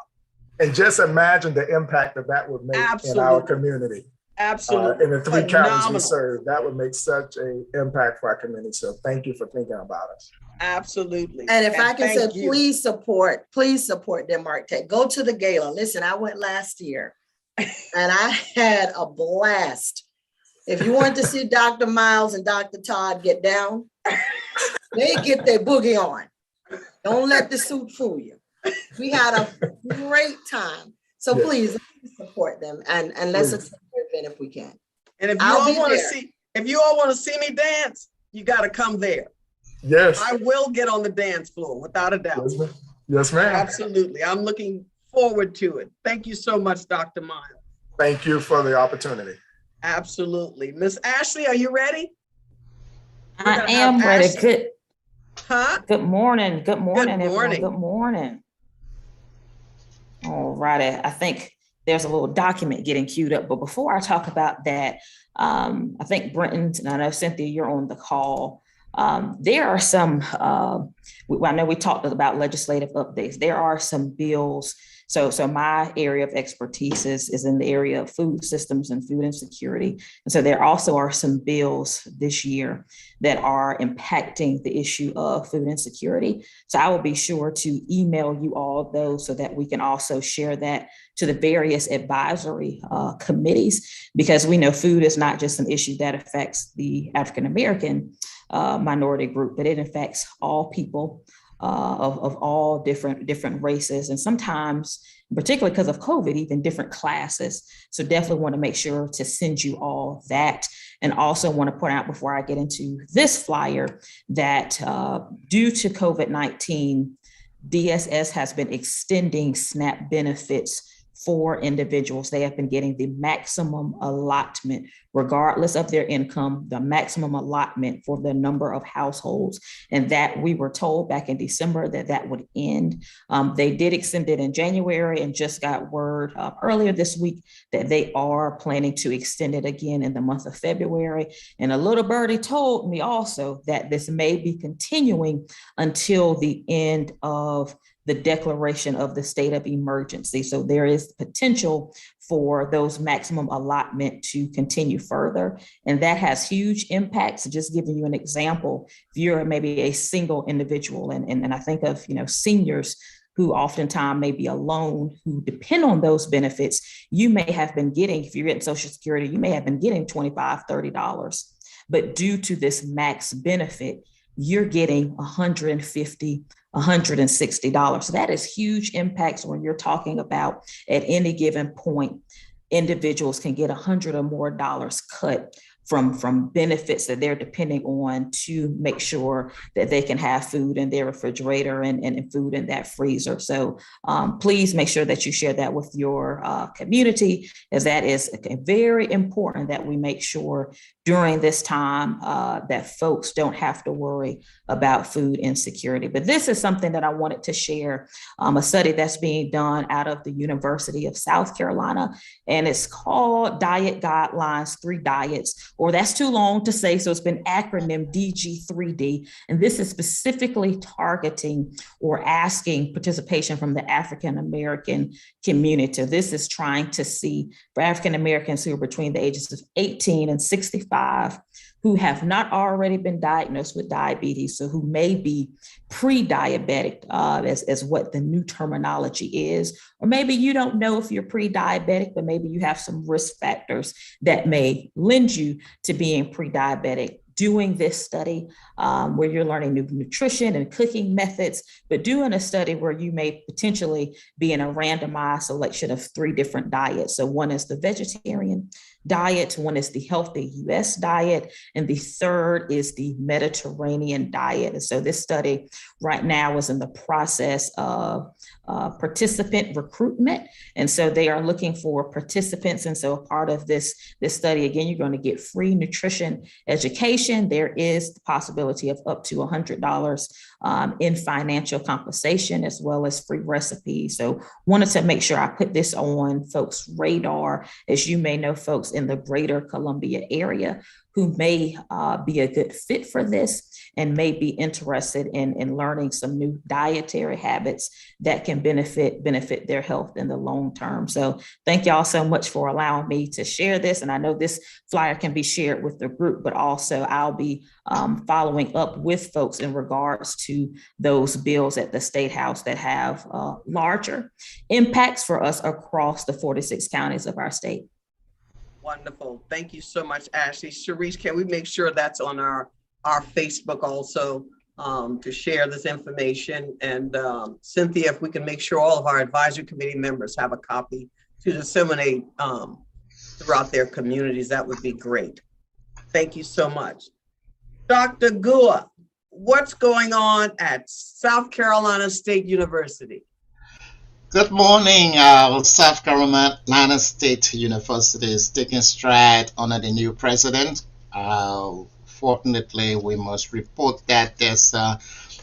And just imagine the impact that would make in our community. Absolutely. In the 3 counties we serve, that would make such an impact for our community. So thank you for thinking about us. Absolutely. And if I can say, please support Denmark Tech. Go to the gala. Listen, I went last year and I had a blast. If you want to see Dr. Miles and Dr. Todd get down, they get their boogie on. Don't let the suit fool you. We had a great time. So please support them and let's attend the event if we can. And if you all want to see me dance, you got to come there. Yes. I will get on the dance floor without a doubt. Yes, ma'am. Absolutely. I'm looking forward to it. Thank you so much, Dr. Miles. Thank you for the opportunity. Absolutely. Miss Ashley, are you ready? I am ready. Good morning. Good morning. Everyone. Good morning. All righty. I think there's a little document getting queued up, but before I talk about that, I think Brenton, and I know Cynthia, you're on the call. There are some, I know we talked about legislative updates. There are some bills. So my area of expertise is in the area of food systems and food insecurity. And so there also are some bills this year that are impacting the issue of food insecurity. So I will be sure to email you all those so that we can also share that to the various advisory committees, because we know food is not just an issue that affects the African-American minority group, but it affects all people of all different races, and sometimes, particularly because of COVID, even different classes. So definitely want to make sure to send you all that. And also want to point out before I get into this flyer that due to COVID-19, DSS has been extending SNAP benefits for individuals. They have been getting the maximum allotment, regardless of their income, the maximum allotment for the number of households. And that we were told back in December that would end. They did extend it in January and just got word earlier this week that they are planning to extend it again in the month of February. And a little birdie told me also that this may be continuing until the end of the declaration of the state of emergency. So there is potential for those maximum allotment to continue further. And that has huge impacts. Just giving you an example, if you're maybe a single individual, and I think of, seniors who oftentimes may be alone, who depend on those benefits, you may have been getting, if you're getting Social Security, you may have been getting $25, $30. But due to this max benefit, you're getting $150, $160. So that is huge impacts when you're talking about at any given point, individuals can get $100 or more cut from benefits that they're depending on to make sure that they can have food in their refrigerator and food in that freezer. So please make sure that you share that with your community, as that is very important that we make sure during this time that folks don't have to worry about food insecurity. But this is something that I wanted to share, a study that's being done out of the University of South Carolina, and it's called Diet Guidelines, 3 Diets, or that's too long to say, so it's been acronymed DG3D. And this is specifically targeting or asking participation from the African-American community. This is trying to see for African-Americans who are between the ages of 18 and 65, who have not already been diagnosed with diabetes, so who may be pre-diabetic, as what the new terminology is, or maybe you don't know if you're pre-diabetic, but maybe you have some risk factors that may lend you to being pre-diabetic. Doing this study where you're learning new nutrition and cooking methods, but doing a study where you may potentially be in a randomized selection of 3 different diets. So one is the vegetarian diet, one is the healthy US diet, and the third is the Mediterranean diet. And so this study right now is in the process of participant recruitment. And so they are looking for participants. And so a part of this study, again, you're going to get free nutrition education. There is the possibility of up to $100 in financial compensation, as well as free recipes. So wanted to make sure I put this on folks' radar, as you may know folks in the greater Columbia area who may be a good fit for this and may be interested in learning some new dietary habits that can benefit their health in the long term. So thank y'all so much for allowing me to share this. And I know this flyer can be shared with the group, but also I'll be following up with folks in regards to those bills at the State House that have larger impacts for us across the 46 counties of our state. Wonderful. Thank you so much, Ashley. Sharice, can we make sure that's on our Facebook also to share this information? And Cynthia, if we can make sure all of our advisory committee members have a copy to disseminate throughout their communities, that would be great. Thank you so much. Dr. Gua, what's going on at South Carolina State University? Good morning. South Carolina State University is taking stride under the new president. Fortunately, we must report that there's a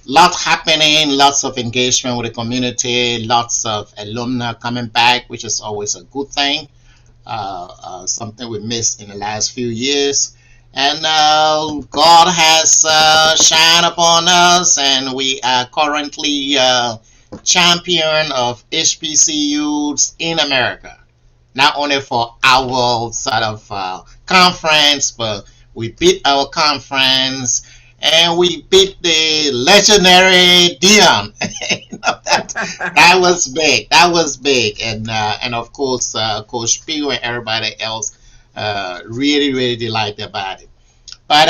lot happening, lots of engagement with the community, lots of alumni coming back, which is always a good thing, something we missed in the last few years. And God has shined upon us, and we are currently champion of HBCUs in America. Not only for our sort of conference, but we beat our conference and we beat the legendary Dion. That was big. That was big, and of course, Coach Pugh and everybody else really delighted about it. But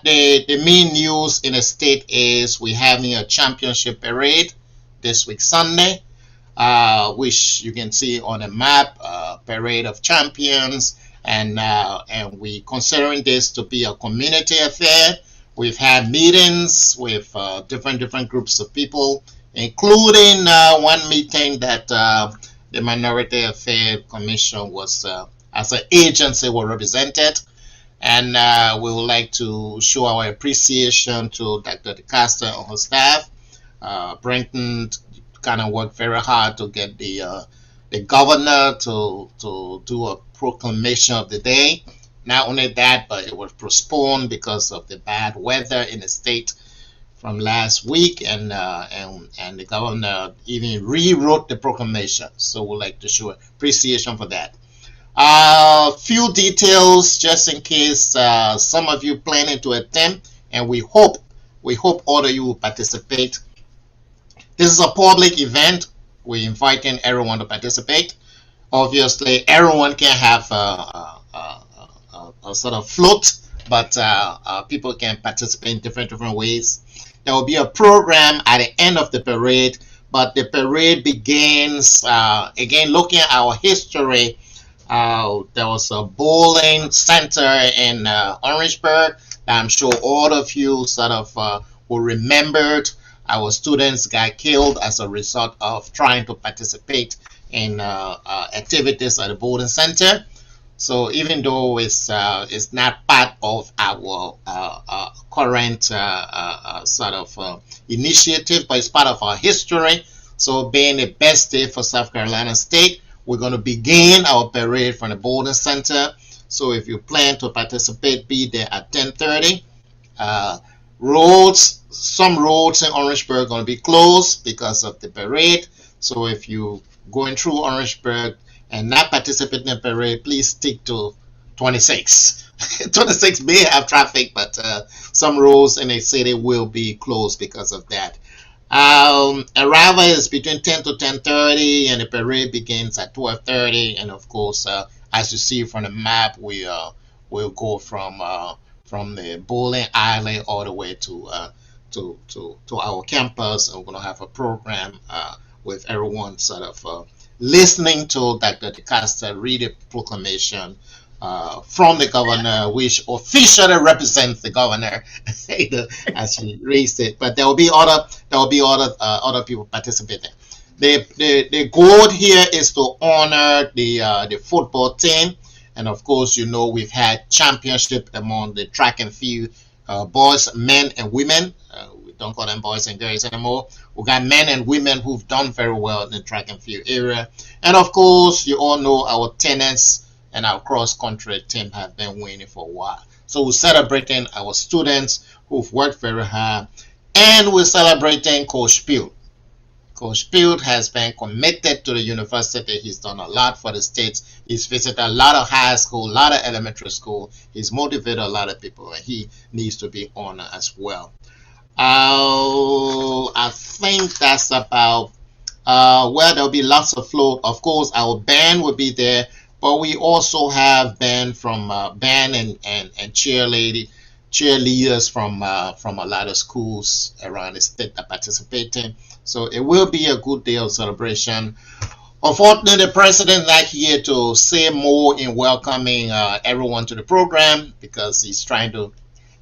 the main news in the state is we're having a championship parade this week Sunday, which you can see on the map, parade of champions, and we considering this to be a community affair. We've had meetings with different groups of people, including one meeting that the Minority Affairs Commission was as an agency were represented. And we would like to show our appreciation to Dr. DeCosta and her staff. Brenton kind of worked very hard to get the governor to do a proclamation of the day. Not only that, but it was postponed because of the bad weather in the state from last week, and the governor even rewrote the proclamation. So we'd like to show appreciation for that. Few details just in case some of you planning to attend, and we hope all of you will participate. This is a public event. We're inviting everyone to participate. Obviously, everyone can have a sort of float, but people can participate in different ways. There will be a program at the end of the parade, but the parade begins again looking at our history. There was a bowling center in Orangeburg that I'm sure all of you sort of will remembered. Our students got killed as a result of trying to participate in activities at the bowling center. So even though it's not part of our current sort of initiative, but it's part of our history. So being the best day for South Carolina State, we're going to begin our parade from the bowling center. So if you plan to participate, be there at 10:30. Some roads in Orangeburg are going to be closed because of the parade. So if you going through Orangeburg and not participating in the parade, please stick to 26. 26 may have traffic, but some roads in the city will be closed because of that. Arrival is between 10 to 10:30, and the parade begins at 12:30. And of course, as you see from the map, we'll go from the bowling alley all the way to our campus, and we're going to have a program with everyone sort of listening to Dr. DeCosta read a proclamation from the governor, which officially represents the governor as he raised it. But there will be other people participating. The goal here is to honor the football team, and of course, you know, we've had championship among the track and field boys, men and women. We don't call them boys and girls anymore. We've got men and women who've done very well in the track and field area. And of course, you all know our tennis and our cross-country team have been winning for a while. So we're celebrating our students who've worked very hard, and we're celebrating Coach Pugh. Coach Pugh has been committed to the university. He's done a lot for the states. He's visited a lot of high school, a lot of elementary school. He's motivated a lot of people, and he needs to be honored as well. I think that's about there'll be lots of float. Of course, our band will be there, but we also have band from band and cheerleaders from a lot of schools around the state that participating. So it will be a good day of celebration. Unfortunately, the president is not here to say more in welcoming everyone to the program, because he's trying to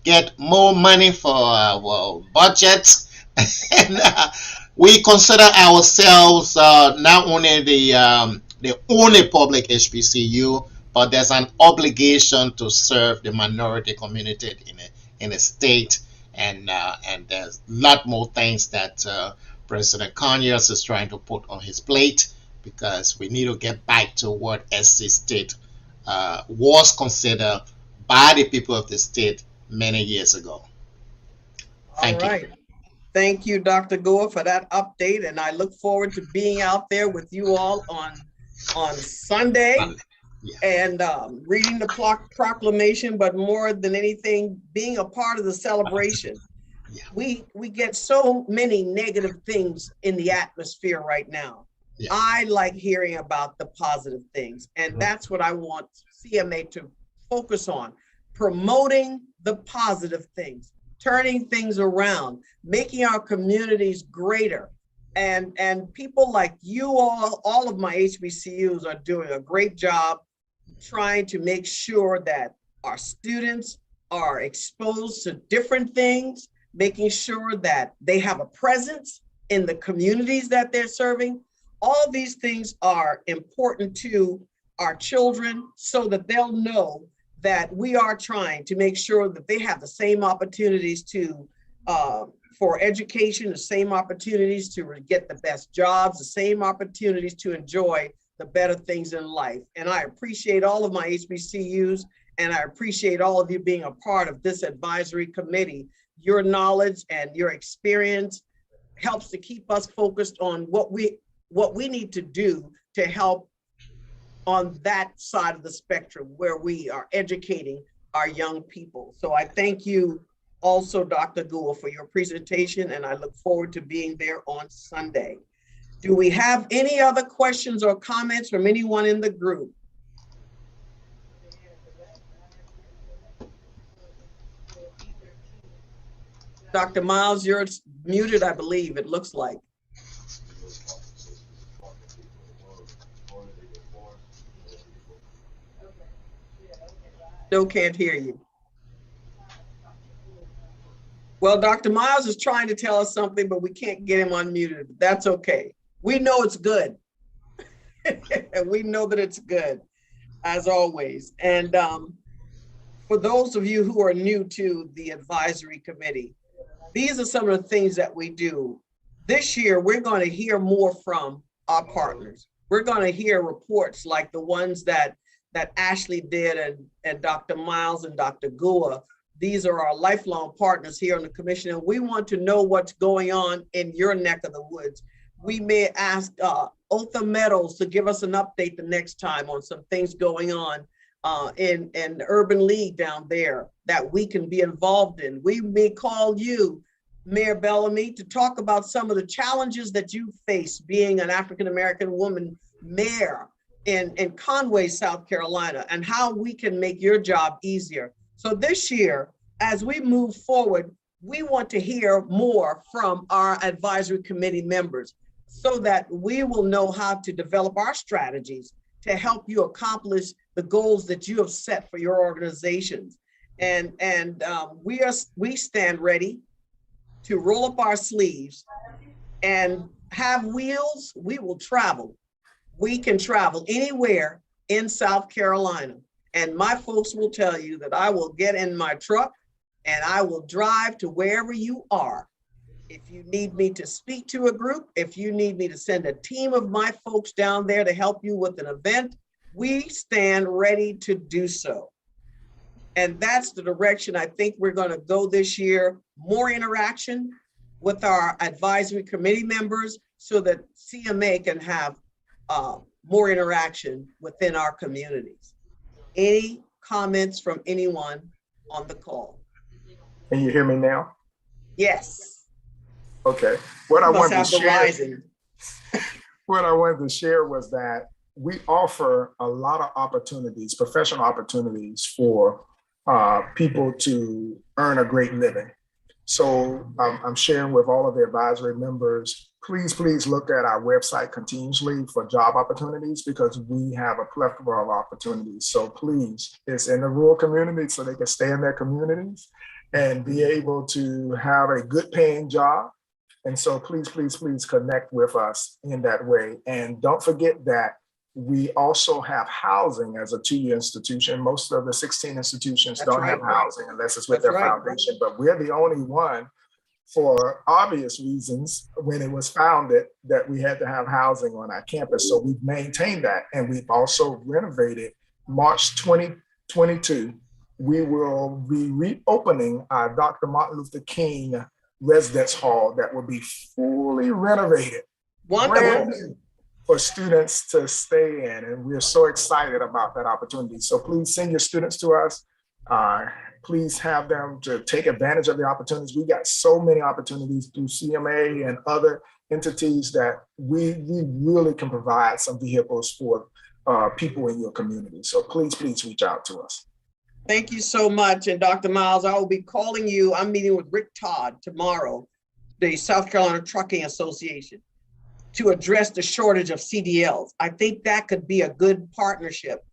get more money for our budget. And we consider ourselves not only the only public HBCU, but there's an obligation to serve the minority community in a state, and there's a lot more things that President Conyers is trying to put on his plate, because we need to get back to what SC State was considered by the people of the state many years ago. Thank All you. right. Thank you, Dr. Gore, for that update, and I look forward to being out there with you all on Sunday Yeah. and reading the proclamation, but more than anything, being a part of the celebration. Yeah. We get so many negative things in the atmosphere right now. Yeah. I like hearing about the positive things, and that's what I want CMA to focus on, promoting the positive things, turning things around, making our communities greater. And people like you all of my HBCUs are doing a great job trying to make sure that our students are exposed to different things, making sure that they have a presence in the communities that they're serving. All these things are important to our children so that they'll know that we are trying to make sure that they have the same opportunities to for education, the same opportunities to get the best jobs, the same opportunities to enjoy the better things in life. And I appreciate all of my HBCUs, and I appreciate all of you being a part of this advisory committee. Your knowledge and your experience helps to keep us focused on what we need to do to help on that side of the spectrum where we are educating our young people. So I thank you also, Dr. Gould, for your presentation, and I look forward to being there on Sunday. Do we have any other questions or comments from anyone in the group? Dr. Miles, you're muted, I believe, it looks like. Still can't hear you. Well, Dr. Miles is trying to tell us something, but we can't get him unmuted. That's okay. We know it's good. And we know that it's good, as always. And for those of you who are new to the advisory committee, these are some of the things that we do. This year, we're going to hear more from our partners. We're going to hear reports like the ones that Ashley did and Dr. Miles and Dr. Gua. These are our lifelong partners here on the commission, and we want to know what's going on in your neck of the woods. We may ask Otha Meadows to give us an update the next time on some things going on in the Urban League down there that we can be involved in. We may call you, Mayor Bellamy, to talk about some of the challenges that you face being an African-American woman mayor in Conway, South Carolina, and how we can make your job easier. So this year, as we move forward, we want to hear more from our advisory committee members so that we will know how to develop our strategies to help you accomplish the goals that you have set for your organizations. And we stand ready to roll up our sleeves and have wheels. We will travel. We can travel anywhere in South Carolina. And my folks will tell you that I will get in my truck and I will drive to wherever you are. If you need me to speak to a group, if you need me to send a team of my folks down there to help you with an event, we stand ready to do so. And that's the direction I think we're going to go this year. More interaction with our advisory committee members so that CMA can have more interaction within our communities. Any comments from anyone on the call? Can you hear me now? Yes. Okay. What I wanted to share, Verizon. what I wanted to share was that we offer a lot of opportunities, professional opportunities for people to earn a great living. So I'm sharing with all of the advisory members, please look at our website continuously for job opportunities because we have a plethora of opportunities. So please, it's in the rural community so they can stay in their communities and be able to have a good paying job. And so please connect with us in that way. And don't forget that we also have housing as a two-year institution. Most of the 16 institutions don't have housing unless it's with their foundation, but we're the only one for obvious reasons when it was founded that we had to have housing on our campus. So we've maintained that. And we've also renovated March 2022. we will be reopening our Dr. Martin Luther King Residence Hall that will be fully renovated. Wonderful. brand new, for students to stay in. And we're so excited about that opportunity. So please send your students to us. Please have them to take advantage of the opportunities. We got so many opportunities through CMA and other entities that we really can provide some vehicles for people in your community. So please reach out to us. Thank you so much. And Dr. Miles, I will be calling you. I'm meeting with Rick Todd tomorrow, the South Carolina Trucking Association, to address the shortage of CDLs. I think that could be a good partnership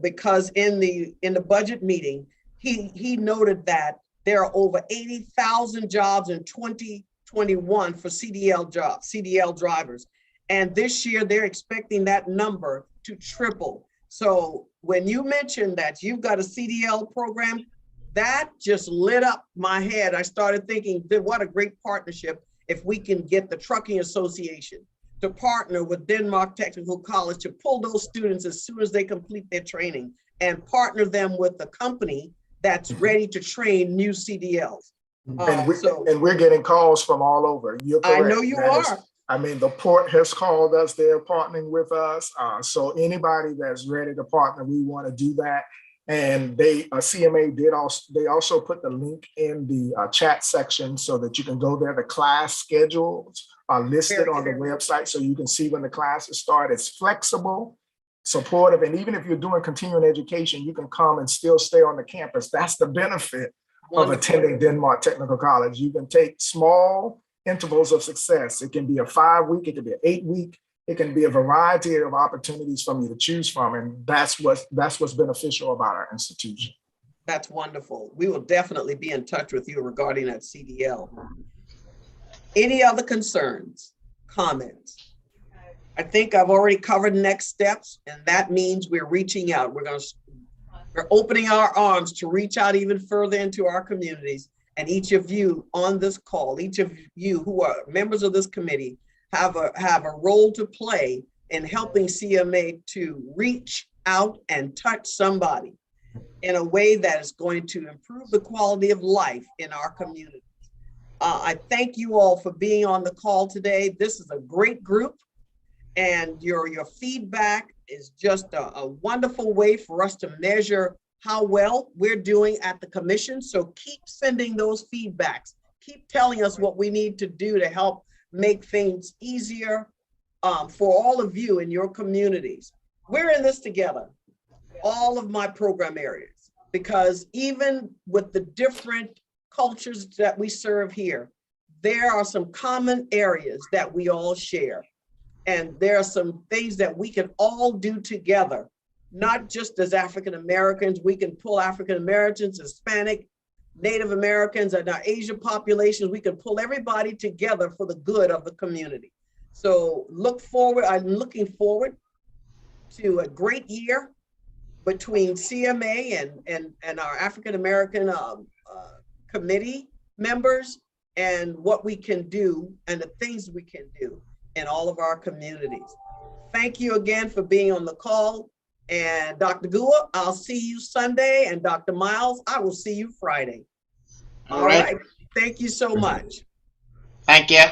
because in the budget meeting, he noted that there are over 80,000 jobs in 2021 for CDL drivers. And this year they're expecting that number to triple. So when you mentioned that you've got a CDL program, that just lit up my head. I started thinking, what a great partnership if we can get the Trucking Association to partner with Denmark Technical College to pull those students as soon as they complete their training and partner them with the company that's ready to train new CDLs. And we're getting calls from all over. You're correct. I know you are. I mean, the port has called us. They're partnering with us. So anybody that's ready to partner, we want to do that. And CMA they also put the link in the chat section so that you can go there. The class schedules are listed on the website so you can see when the classes start. It's flexible, supportive, and even if you're doing continuing education, you can come and still stay on the campus. That's the benefit of attending Denmark Technical College. You can take small intervals of success. It can be a 5-week, it can be an 8-week. It can be a variety of opportunities for you to choose from. And that's what's beneficial about our institution. That's wonderful. We will definitely be in touch with you regarding that CDL. Any other concerns, comments? I think I've already covered next steps, and that means we're reaching out. We're opening our arms to reach out even further into our communities. And each of you on this call, each of you who are members of this committee, have a role to play in helping CMA to reach out and touch somebody in a way that is going to improve the quality of life in our community. I thank you all for being on the call today. This is a great group, and your feedback is just a wonderful way for us to measure how well we're doing at the commission. So keep sending those feedbacks. Keep telling us what we need to do to help make things easier for all of you in your communities. We're in this together, all of my program areas, because even with the different cultures that we serve here, there are some common areas that we all share. And there are some things that we can all do together, not just as African Americans. We can pull African Americans, Hispanic, Native Americans, and our Asian populations. We can pull everybody together for the good of the community. So I'm looking forward to a great year between CMA and our African American committee members, and what we can do and the things we can do in all of our communities. Thank you again for being on the call. And Dr. Gua, I'll see you Sunday. And Dr. Miles, I will see you Friday. All right. Thank you so much. Thank you.